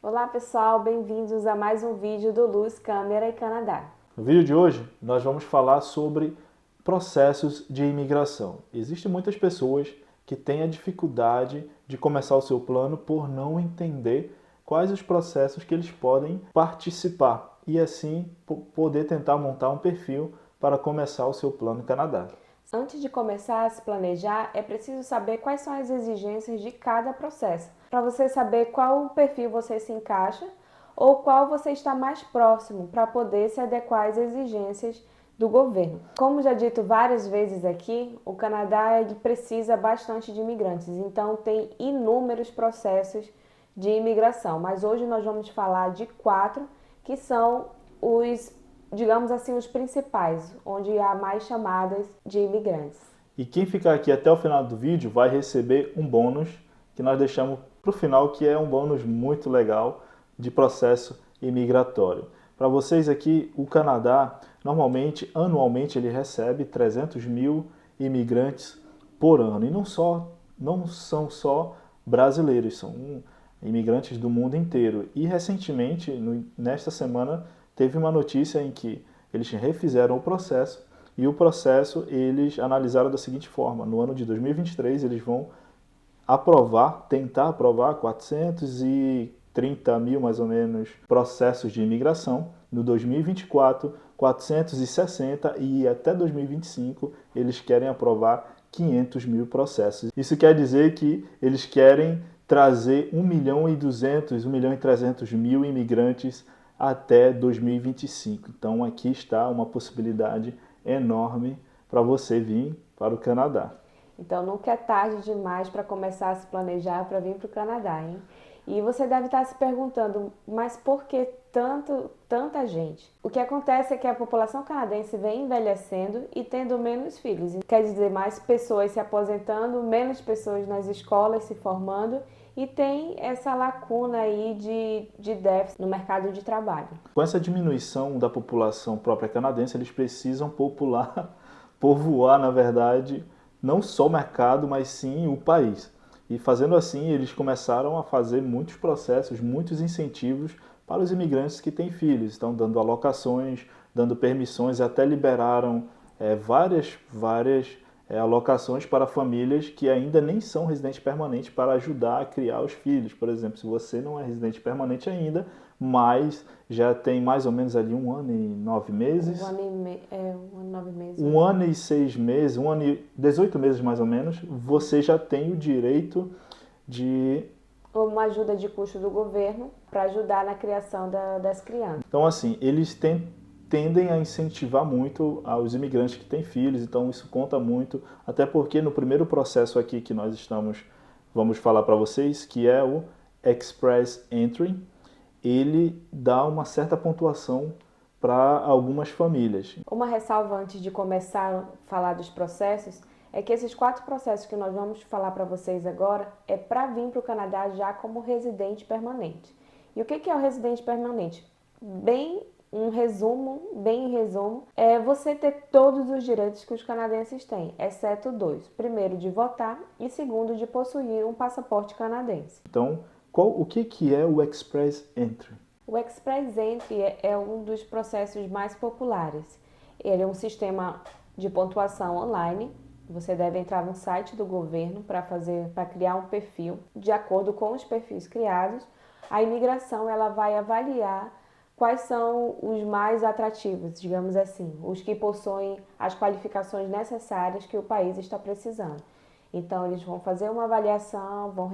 Olá pessoal, bem-vindos a mais um vídeo do Luz, Câmera e Canadá. No vídeo de hoje, nós vamos falar sobre processos de imigração. Existem muitas pessoas que têm a dificuldade de começar o seu plano por não entender quais os processos que eles podem participar e assim poder tentar montar um perfil para começar o seu plano Canadá. Antes de começar a se planejar, é preciso saber quais são as exigências de cada processo, para você saber qual perfil você se encaixa ou qual você está mais próximo para poder se adequar às exigências do governo. Como já dito várias vezes aqui, o Canadá ele precisa bastante de imigrantes, então tem inúmeros processos de imigração, mas hoje nós vamos falar de 4 que são os, digamos assim, os principais, onde há mais chamadas de imigrantes. E quem ficar aqui até o final do vídeo vai receber um bônus que nós deixamos para o final, que é um bônus muito legal de processo imigratório. Para vocês aqui, o Canadá, normalmente, anualmente, ele recebe 300 mil imigrantes por ano. E não são só brasileiros, são imigrantes do mundo inteiro. E recentemente, nesta semana, teve uma notícia em que eles refizeram o processo e o processo eles analisaram da seguinte forma: no ano de 2023 eles vão tentar aprovar 430 mil mais ou menos processos de imigração. No 2024, 460 e até 2025 eles querem aprovar 500 mil processos. Isso quer dizer que eles querem trazer 1.200.000, 1.300.000 imigrantes até 2025. Então aqui está uma possibilidade enorme para você vir para o Canadá. Então nunca é tarde demais para começar a se planejar para vir para o Canadá, hein? E você deve estar se perguntando, mas por que tanta gente? O que acontece é que a população canadense vem envelhecendo e tendo menos filhos. Quer dizer, mais pessoas se aposentando, menos pessoas nas escolas se formando e tem essa lacuna aí de déficit no mercado de trabalho. Com essa diminuição da população própria canadense, eles precisam povoar, na verdade, não só o mercado, mas sim o país. E fazendo assim, eles começaram a fazer muitos processos, muitos incentivos para os imigrantes que têm filhos. Estão dando alocações, dando permissões, até liberaram várias alocações para famílias que ainda nem são residentes permanentes para ajudar a criar os filhos. Por exemplo, se você não é residente permanente ainda, mas já tem mais ou menos ali 1 ano e 9 meses. 1 ano e 9 meses. 1 ano e 6 meses, 1 ano e 18 meses mais ou menos, você já tem o direito de uma ajuda de custo do governo para ajudar na criação das crianças. Então, assim, eles tendem a incentivar muito os imigrantes que têm filhos, então isso conta muito, até porque no primeiro processo aqui que nós vamos falar para vocês, que é o Express Entry, ele dá uma certa pontuação para algumas famílias. Uma ressalva antes de começar a falar dos processos é que esses 4 processos que nós vamos falar para vocês agora é para vir para o Canadá já como residente permanente. E o que é o residente permanente? Bem em resumo, é você ter todos os direitos que os canadenses têm, exceto 2. Primeiro, de votar e segundo, de possuir um passaporte canadense. Então, o que é o Express Entry? O Express Entry é um dos processos mais populares. Ele é um sistema de pontuação online. Você deve entrar no site do governo para criar um perfil. De acordo com os perfis criados, a imigração ela vai avaliar quais são os mais atrativos, digamos assim, os que possuem as qualificações necessárias que o país está precisando. Então, eles vão fazer uma avaliação, vão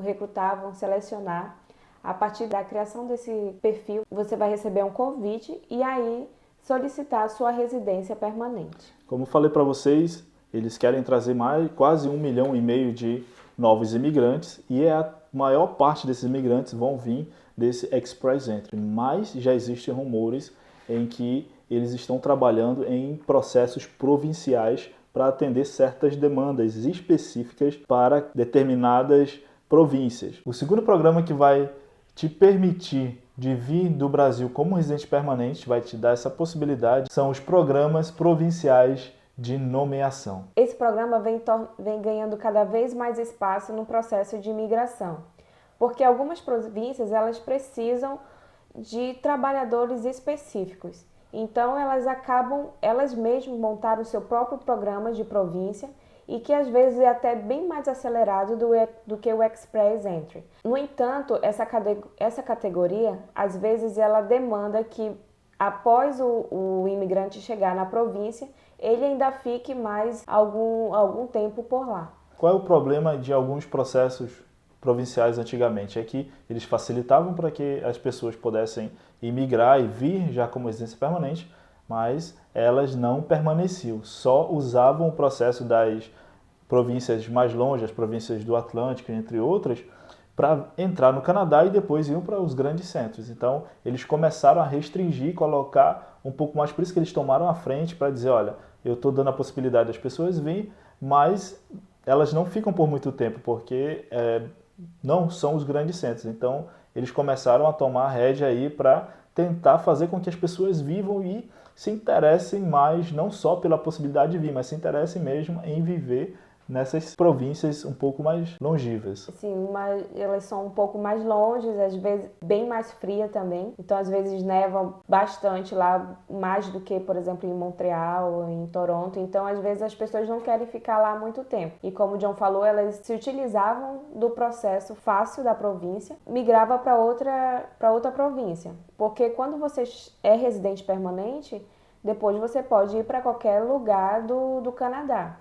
recrutar, vão selecionar. A partir da criação desse perfil, você vai receber um convite e aí solicitar a sua residência permanente. Como falei para vocês, eles querem trazer quase 1,5 milhão de novos imigrantes e a maior parte desses imigrantes vão vir desse Express Entry. Mas já existem rumores em que eles estão trabalhando em processos provinciais para atender certas demandas específicas para determinadas províncias. O segundo programa que vai te permitir de vir do Brasil como residente permanente, vai te dar essa possibilidade, são os programas provinciais de nomeação. Esse programa vem ganhando cada vez mais espaço no processo de imigração. porque algumas províncias elas precisam de trabalhadores específicos. Então elas mesmas montaram o seu próprio programa de província e que às vezes é até bem mais acelerado do que o Express Entry. No entanto, essa categoria, às vezes ela demanda que após o imigrante chegar na província, ele ainda fique mais algum tempo por lá. Qual é o problema de alguns processos provinciais antigamente? É que eles facilitavam para que as pessoas pudessem imigrar e vir já como residência permanente, mas elas não permaneciam, só usavam o processo das províncias mais longe, as províncias do Atlântico, entre outras, para entrar no Canadá e depois iam para os grandes centros. Então, eles começaram a restringir, colocar um pouco mais, por isso que eles tomaram a frente para dizer, olha, eu estou dando a possibilidade das pessoas virem, mas elas não ficam por muito tempo, porque não são os grandes centros. Então, eles começaram a tomar a rédea aí para tentar fazer com que as pessoas vivam e se interessem mais, não só pela possibilidade de vir, mas se interessem mesmo em viver nessas províncias um pouco mais longínquas. Sim, mas elas são um pouco mais longe, às vezes bem mais fria também. Então, às vezes neva bastante lá, mais do que, por exemplo, em Montreal ou em Toronto. Então, às vezes as pessoas não querem ficar lá muito tempo. E como o John falou, elas se utilizavam do processo fácil da província, migrava para outra província. Porque quando você é residente permanente, depois você pode ir para qualquer lugar do Canadá.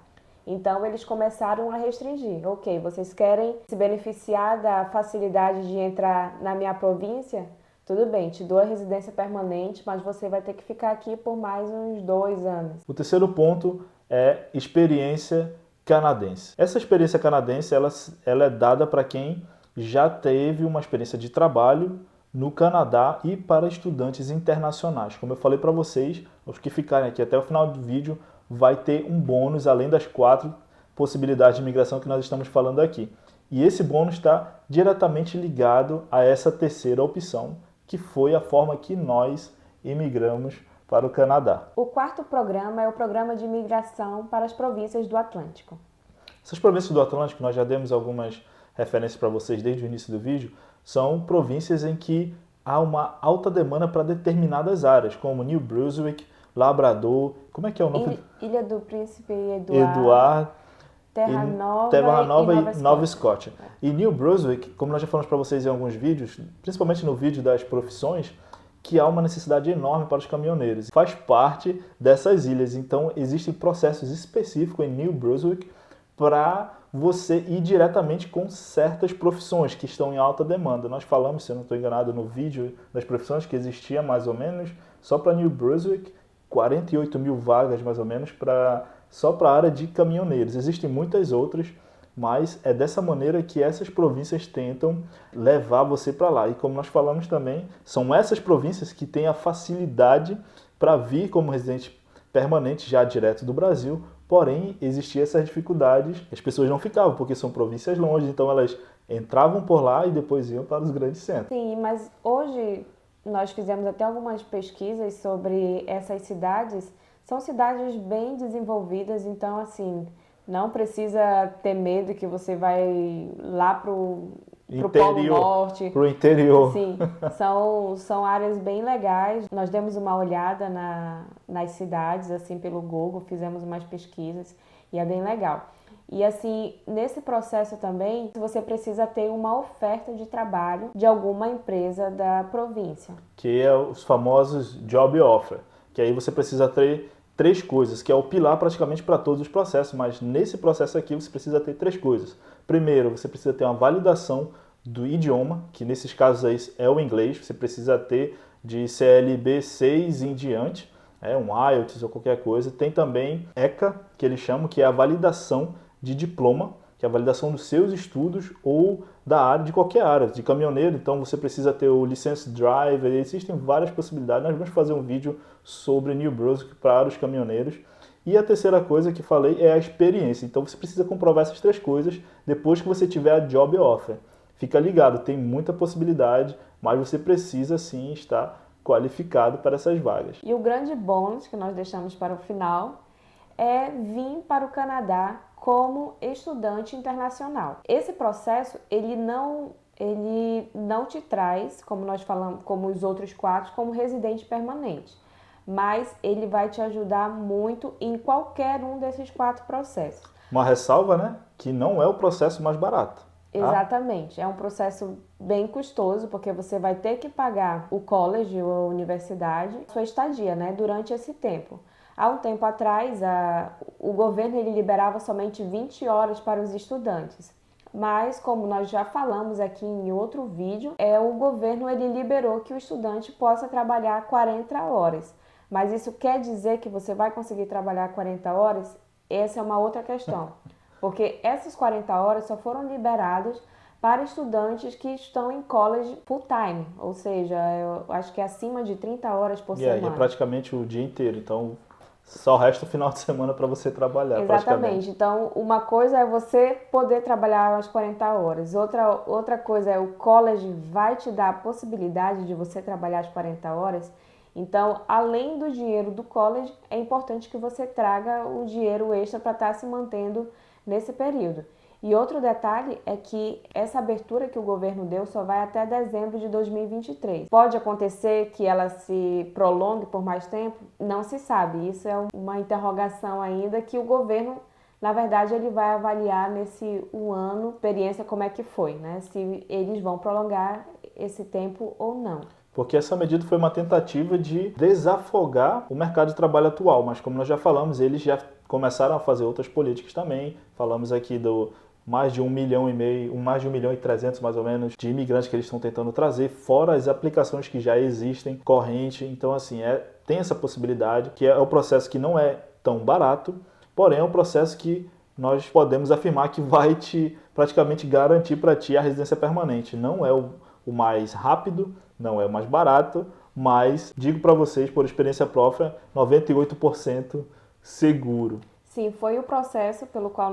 Então, eles começaram a restringir. Ok, vocês querem se beneficiar da facilidade de entrar na minha província? Tudo bem, te dou a residência permanente, mas você vai ter que ficar aqui por mais uns 2 anos. O terceiro ponto é experiência canadense. Essa experiência canadense ela é dada para quem já teve uma experiência de trabalho no Canadá e para estudantes internacionais. Como eu falei para vocês, os que ficarem aqui até o final do vídeo, vai ter um bônus além das 4 possibilidades de imigração que nós estamos falando aqui. E esse bônus está diretamente ligado a essa terceira opção, que foi a forma que nós imigramos para o Canadá. O quarto programa é o programa de imigração para as províncias do Atlântico. Essas províncias do Atlântico, nós já demos algumas referências para vocês desde o início do vídeo, são províncias em que há uma alta demanda para determinadas áreas, como New Brunswick, Labrador, como é que é o nome? Ilha do Príncipe Eduardo, Terra Nova e Nova Escócia. E New Brunswick, como nós já falamos para vocês em alguns vídeos, principalmente no vídeo das profissões, que há uma necessidade enorme para os caminhoneiros. Faz parte dessas ilhas, então existem processos específicos em New Brunswick para você ir diretamente com certas profissões que estão em alta demanda. Nós falamos, se eu não estou enganado, no vídeo das profissões que existia mais ou menos só para New Brunswick, 48 mil vagas mais ou menos só para a área de caminhoneiros. Existem muitas outras, mas é dessa maneira que essas províncias tentam levar você para lá. E como nós falamos também, são essas províncias que têm a facilidade para vir como residente permanente já direto do Brasil, porém existiam essas dificuldades, as pessoas não ficavam porque são províncias longe, então elas entravam por lá e depois iam para os grandes centros. Sim, mas hoje nós fizemos até algumas pesquisas sobre essas cidades. São cidades bem desenvolvidas, então assim, não precisa ter medo que você vai lá pro Polo Norte. Pro interior. Sim, são áreas bem legais. Nós demos uma olhada nas cidades, assim, pelo Google, fizemos umas pesquisas e é bem legal. E assim, nesse processo também, você precisa ter uma oferta de trabalho de alguma empresa da província. Que é os famosos job offer, que aí você precisa ter 3 coisas, que é o pilar praticamente para todos os processos, mas nesse processo aqui você precisa ter 3 coisas. Primeiro, você precisa ter uma validação do idioma, que nesses casos aí é o inglês, você precisa ter de CLB 6 em diante, um IELTS ou qualquer coisa. Tem também ECA, que eles chamam, que é a validação de diploma, que é a validação dos seus estudos ou da área, de qualquer área, de caminhoneiro. Então você precisa ter o license driver, existem várias possibilidades. Nós vamos fazer um vídeo sobre New Brunswick para os caminhoneiros. E a terceira coisa que falei é a experiência. Então você precisa comprovar essas 3 coisas depois que você tiver a job offer. Fica ligado, tem muita possibilidade, mas você precisa sim estar qualificado para essas vagas. E o grande bônus que nós deixamos para o final é vir para o Canadá como estudante internacional. Esse processo, ele não ele não te traz, como nós falamos, como os outros 4, como residente permanente. Mas ele vai te ajudar muito em qualquer um desses 4 processos. Uma ressalva, né? Que não é o processo mais barato. Tá? Exatamente. É um processo bem custoso, porque você vai ter que pagar o college ou a universidade, sua estadia, né? Durante esse tempo. Há um tempo atrás, o governo ele liberava somente 20 horas para os estudantes. Mas, como nós já falamos aqui em outro vídeo, o governo ele liberou que o estudante possa trabalhar 40 horas. Mas isso quer dizer que você vai conseguir trabalhar 40 horas? Essa é uma outra questão. Porque essas 40 horas só foram liberadas para estudantes que estão em college full time, ou seja, eu acho que é acima de 30 horas por E aí é semana. praticamente o dia inteiro, então só resta o final de semana para você trabalhar, Exatamente. Então, uma coisa é você poder trabalhar as 40 horas. Outra coisa é o college vai te dar a possibilidade de você trabalhar as 40 horas. Então, além do dinheiro do college, é importante que você traga o dinheiro extra para estar se mantendo nesse período. E outro detalhe é que essa abertura que o governo deu só vai até dezembro de 2023. Pode acontecer que ela se prolongue por mais tempo? Não se sabe. Isso é uma interrogação ainda que o governo, na verdade, ele vai avaliar nesse um ano, experiência como é que foi, né? Se eles vão prolongar esse tempo ou não. Porque essa medida foi uma tentativa de desafogar o mercado de trabalho atual, mas como nós já falamos, eles já começaram a fazer outras políticas também. Falamos aqui do mais de 1,5 milhão, mais de 1,3 milhão mais ou menos de imigrantes que eles estão tentando trazer, fora as aplicações que já existem, corrente. Então, assim, tem essa possibilidade, que é o processo que não é tão barato, porém é um processo que nós podemos afirmar que vai te praticamente garantir para ti a residência permanente. Não é o mais rápido, não é o mais barato, mas digo para vocês, por experiência própria, 98% seguro. Sim, foi o processo pelo qual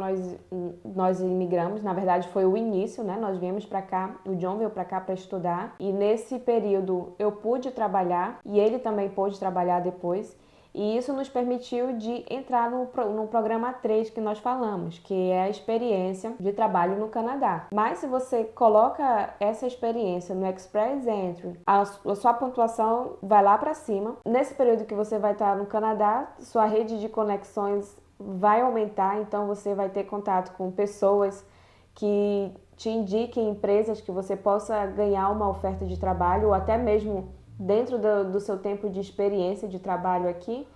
nós imigramos. Na verdade, foi o início, né? Nós viemos para cá, o John veio para cá para estudar. E nesse período eu pude trabalhar e ele também pôde trabalhar depois. E isso nos permitiu de entrar no programa 3 que nós falamos, que é a experiência de trabalho no Canadá. Mas se você coloca essa experiência no Express Entry, a sua pontuação vai lá para cima. Nesse período que você vai estar no Canadá, sua rede de conexões vai aumentar, então você vai ter contato com pessoas que te indiquem empresas que você possa ganhar uma oferta de trabalho ou até mesmo dentro do seu tempo de experiência de trabalho aqui,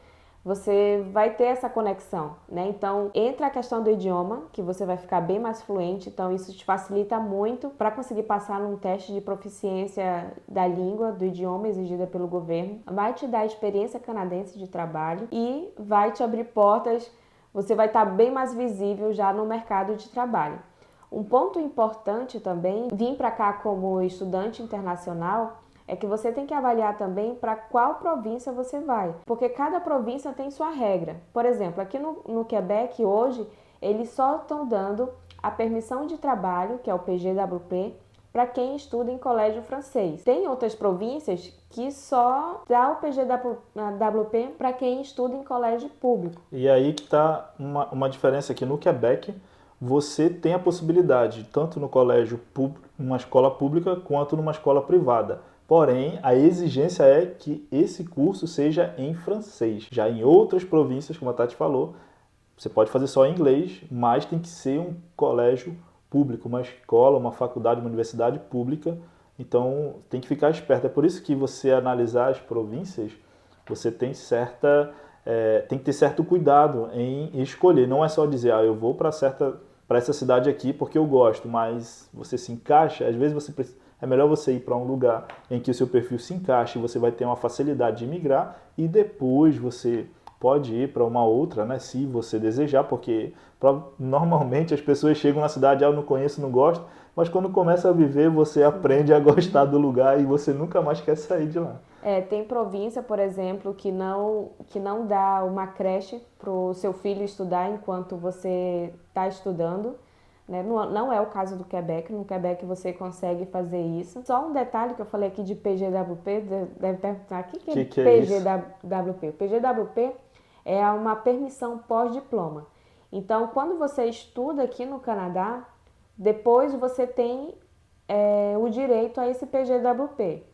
você vai ter essa conexão, né? Então, entra a questão do idioma, que você vai ficar bem mais fluente, então isso te facilita muito para conseguir passar num teste de proficiência da língua, do idioma exigida pelo governo. Vai te dar experiência canadense de trabalho e vai te abrir portas, você vai estar bem mais visível já no mercado de trabalho. Um ponto importante também, vir para cá como estudante internacional, é que você tem que avaliar também para qual província você vai, porque cada província tem sua regra. Por exemplo, aqui no Quebec hoje, eles só estão dando a permissão de trabalho, que é o PGWP, para quem estuda em colégio francês. Tem outras províncias que só dá o PGWP para quem estuda em colégio público. E aí que está uma diferença aqui no Quebec, você tem a possibilidade, tanto no colégio público, numa escola pública, quanto numa escola privada. Porém, a exigência é que esse curso seja em francês. Já em outras províncias, como a Tati falou, você pode fazer só em inglês, mas tem que ser um colégio público, uma escola, uma faculdade, uma universidade pública. Então, tem que ficar esperto. É por isso que você analisar as províncias, você tem tem que ter certo cuidado em escolher. Não é só dizer, eu vou para essa cidade aqui porque eu gosto, mas você se encaixa. Às vezes é melhor você ir para um lugar em que o seu perfil se encaixe, você vai ter uma facilidade de migrar e depois você pode ir para uma outra, né, se você desejar, porque normalmente as pessoas chegam na cidade, eu não conheço, não gosto, mas quando começa a viver, você aprende a gostar do lugar e você nunca mais quer sair de lá. Tem província, por exemplo, que não dá uma creche para o seu filho estudar enquanto você está estudando. Né? Não é o caso do Quebec. No Quebec você consegue fazer isso. Só um detalhe que eu falei aqui de PGWP, deve perguntar, o que é PGWP? O PGWP é uma permissão pós-diploma. Então, quando você estuda aqui no Canadá, depois você tem o direito a esse PGWP.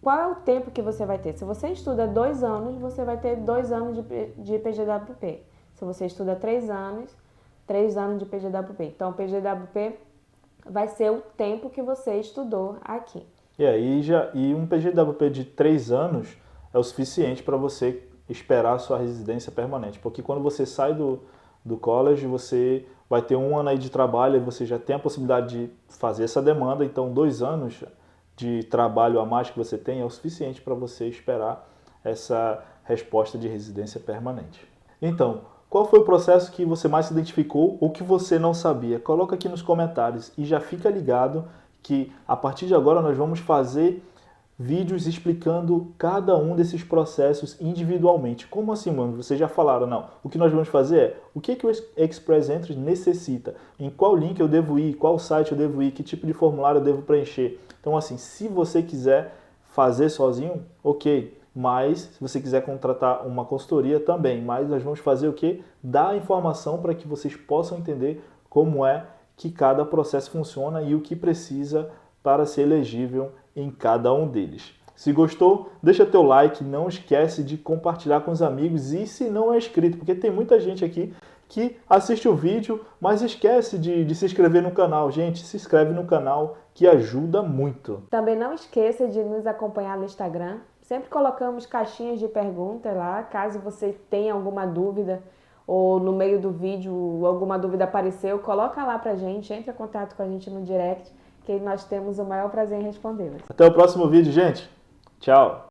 Qual é o tempo que você vai ter? Se você estuda 2 anos, você vai ter 2 anos de PGWP. Se você estuda 3 anos, 3 anos de PGWP. Então, o PGWP vai ser o tempo que você estudou aqui. E um PGWP de 3 anos é o suficiente para você esperar a sua residência permanente. Porque quando você sai do college, você vai ter 1 ano aí de trabalho e você já tem a possibilidade de fazer essa demanda. Então, 2 anos de trabalho a mais que você tem é o suficiente para você esperar essa resposta de residência permanente. Então, qual foi o processo que você mais se identificou ou que você não sabia? Coloca aqui nos comentários e já fica ligado que a partir de agora nós vamos fazer vídeos explicando cada um desses processos individualmente. Como assim, mano? Vocês já falaram, não. O que nós vamos fazer é o que o Express Entry necessita, em qual link eu devo ir, qual site eu devo ir, que tipo de formulário eu devo preencher. Então, assim, se você quiser fazer sozinho, ok. Mas, se você quiser contratar uma consultoria, também. Mas nós vamos fazer o quê? Dar a informação para que vocês possam entender como é que cada processo funciona e o que precisa para ser elegível em cada um deles. Se gostou, deixa teu like, não esquece de compartilhar com os amigos e se não é inscrito, porque tem muita gente aqui que assiste o vídeo, mas esquece de se inscrever no canal. Gente, se inscreve no canal que ajuda muito. Também não esqueça de nos acompanhar no Instagram. Sempre colocamos caixinhas de perguntas lá, caso você tenha alguma dúvida ou no meio do vídeo alguma dúvida apareceu, coloca lá pra gente, entre em contato com a gente no direct, que nós temos o maior prazer em respondê-las. Até o próximo vídeo, gente. Tchau.